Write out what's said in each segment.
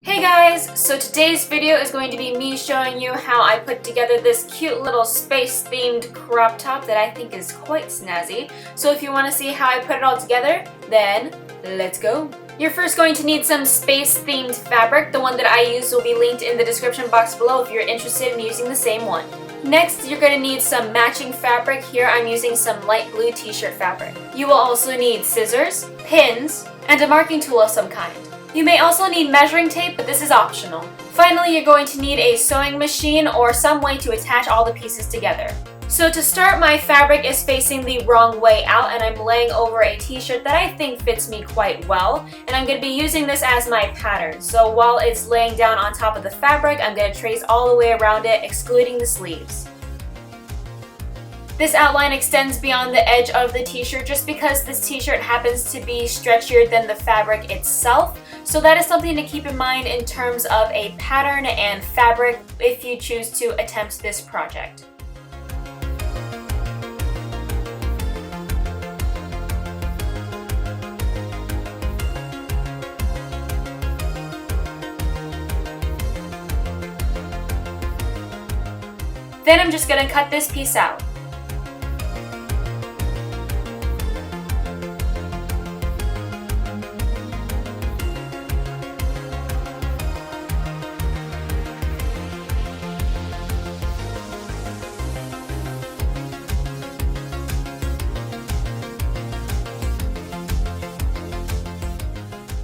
Hey guys! So today's video is going to be me showing you how I put together this cute little space-themed crop top that I think is quite snazzy. So if you want to see how I put it all together, then let's go! You're first going to need some space-themed fabric. The one that I use will be linked in the description box below if you're interested in using the same one. Next, you're going to need some matching fabric. Here I'm using some light blue t-shirt fabric. You will also need scissors, pins, and a marking tool of some kind. You may also need measuring tape, but this is optional. Finally, you're going to need a sewing machine or some way to attach all the pieces together. So to start, my fabric is facing the wrong way out and I'm laying over a t-shirt that I think fits me quite well. And I'm going to be using this as my pattern. So while it's laying down on top of the fabric, I'm going to trace all the way around it, excluding the sleeves. This outline extends beyond the edge of the t-shirt just because this t-shirt happens to be stretchier than the fabric itself. So that is something to keep in mind in terms of a pattern and fabric if you choose to attempt this project. Then I'm just going to cut this piece out.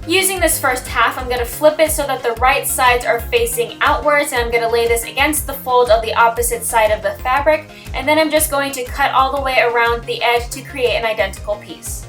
Using this first half, I'm going to flip it so that the right sides are facing outwards, and I'm going to lay this against the fold of the opposite side of the fabric, and then I'm just going to cut all the way around the edge to create an identical piece.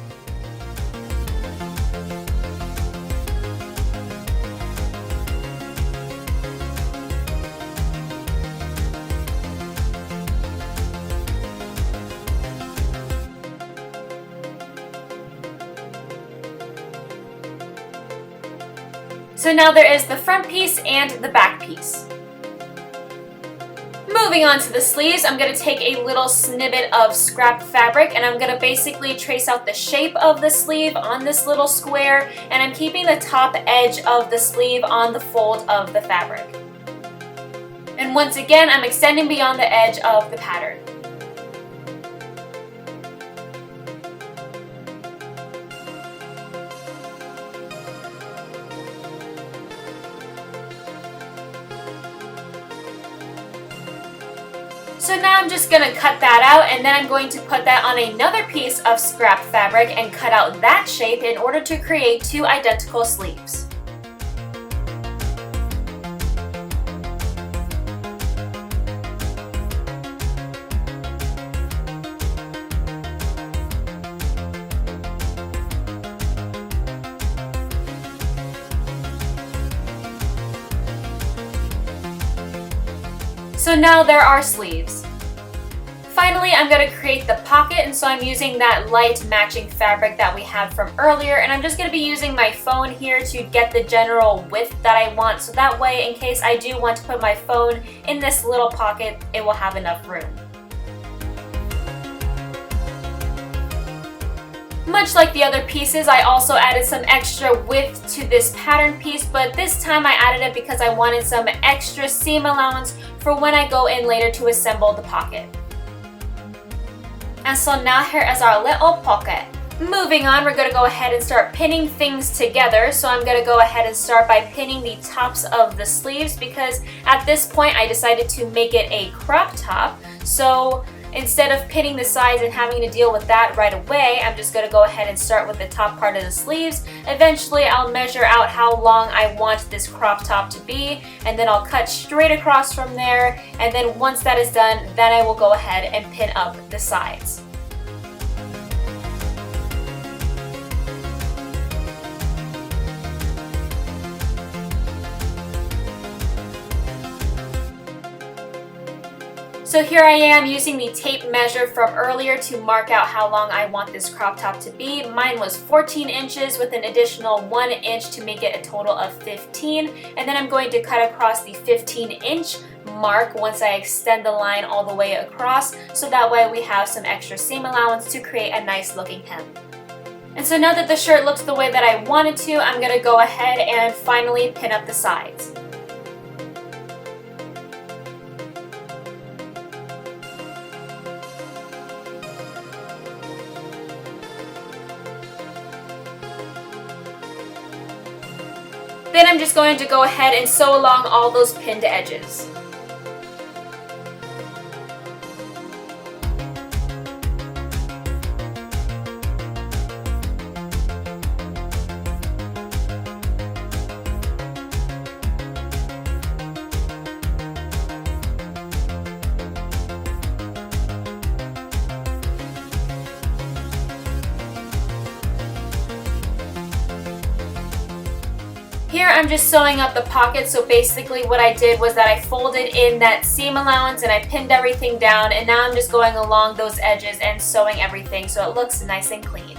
So now there is the front piece and the back piece. Moving on to the sleeves, I'm going to take a little snippet of scrap fabric and I'm going to basically trace out the shape of the sleeve on this little square, and I'm keeping the top edge of the sleeve on the fold of the fabric. And once again, I'm extending beyond the edge of the pattern. So now I'm just going to cut that out, and then I'm going to put that on another piece of scrap fabric and cut out that shape in order to create two identical sleeves. So now there are sleeves. Finally, I'm going to create the pocket, and so I'm using that light matching fabric that we had from earlier, and I'm just going to be using my phone here to get the general width that I want, so that way in case I do want to put my phone in this little pocket, it will have enough room. Much like the other pieces, I also added some extra width to this pattern piece, but this time I added it because I wanted some extra seam allowance for when I go in later to assemble the pocket. And so now here is our little pocket. Moving on, we're going to go ahead and start pinning things together. So I'm going to go ahead and start by pinning the tops of the sleeves because at this point I decided to make it a crop top. So instead of pinning the sides and having to deal with that right away, I'm just going to go ahead and start with the top part of the sleeves. Eventually, I'll measure out how long I want this crop top to be, and then I'll cut straight across from there. And then once that is done, then I will go ahead and pin up the sides. So here I am using the tape measure from earlier to mark out how long I want this crop top to be. Mine was 14 inches with an additional 1 inch to make it a total of 15. And then I'm going to cut across the 15-inch mark once I extend the line all the way across, so that way we have some extra seam allowance to create a nice looking hem. And so now that the shirt looks the way that I wanted to, I'm going to go ahead and finally pin up the sides. Then I'm just going to go ahead and sew along all those pinned edges. Here I'm just sewing up the pocket, so basically what I did was that I folded in that seam allowance and I pinned everything down, and now I'm just going along those edges and sewing everything so it looks nice and clean.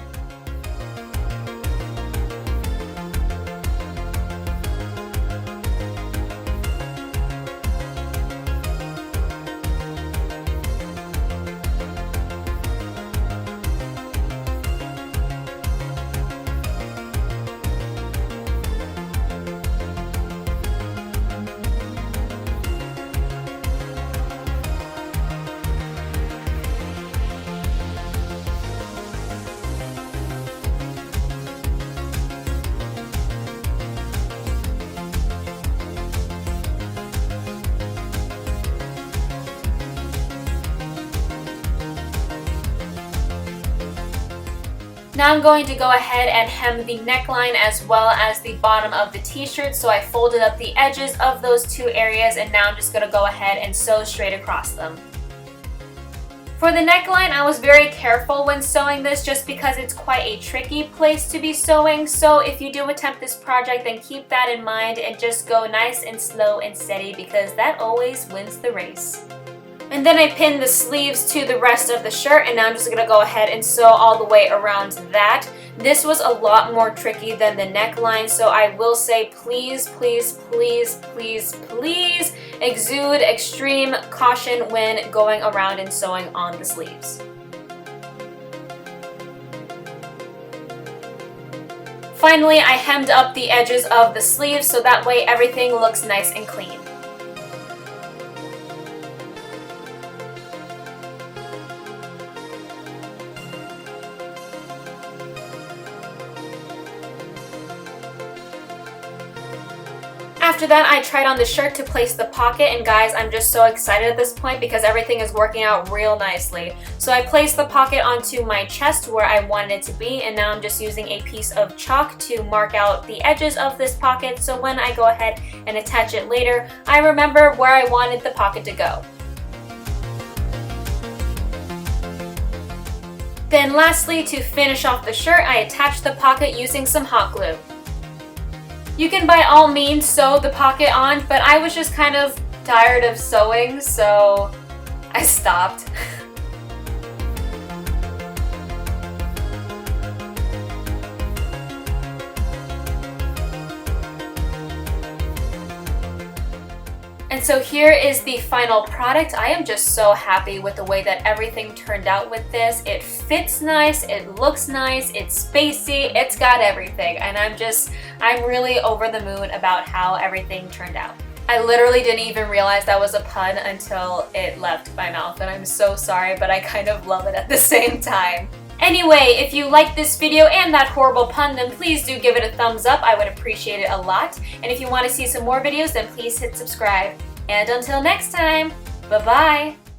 Now I'm going to go ahead and hem the neckline as well as the bottom of the t-shirt, so I folded up the edges of those two areas, and now I'm just going to go ahead and sew straight across them. For the neckline, I was very careful when sewing this just because it's quite a tricky place to be sewing, so if you do attempt this project, then keep that in mind and just go nice and slow and steady because that always wins the race. And then I pinned the sleeves to the rest of the shirt, and now I'm just going to go ahead and sew all the way around that. This was a lot more tricky than the neckline, so I will say please, please, please, please, please exude extreme caution when going around and sewing on the sleeves. Finally, I hemmed up the edges of the sleeves so that way everything looks nice and clean. After that, I tried on the shirt to place the pocket, and guys, I'm just so excited at this point because everything is working out real nicely. So I placed the pocket onto my chest where I wanted it to be, and now I'm just using a piece of chalk to mark out the edges of this pocket so when I go ahead and attach it later, I remember where I wanted the pocket to go. Then lastly, to finish off the shirt, I attached the pocket using some hot glue. You can by all means sew the pocket on, but I was just kind of tired of sewing, so I stopped. And so here is the final product. I am just so happy with the way that everything turned out with this. It fits nice, it looks nice, it's spacey, it's got everything. And I'm really over the moon about how everything turned out. I literally didn't even realize that was a pun until it left my mouth, and I'm so sorry, but I kind of love it at the same time. Anyway, if you liked this video and that horrible pun, then please do give it a thumbs up. I would appreciate it a lot. And if you want to see some more videos, then please hit subscribe. And until next time, bye-bye!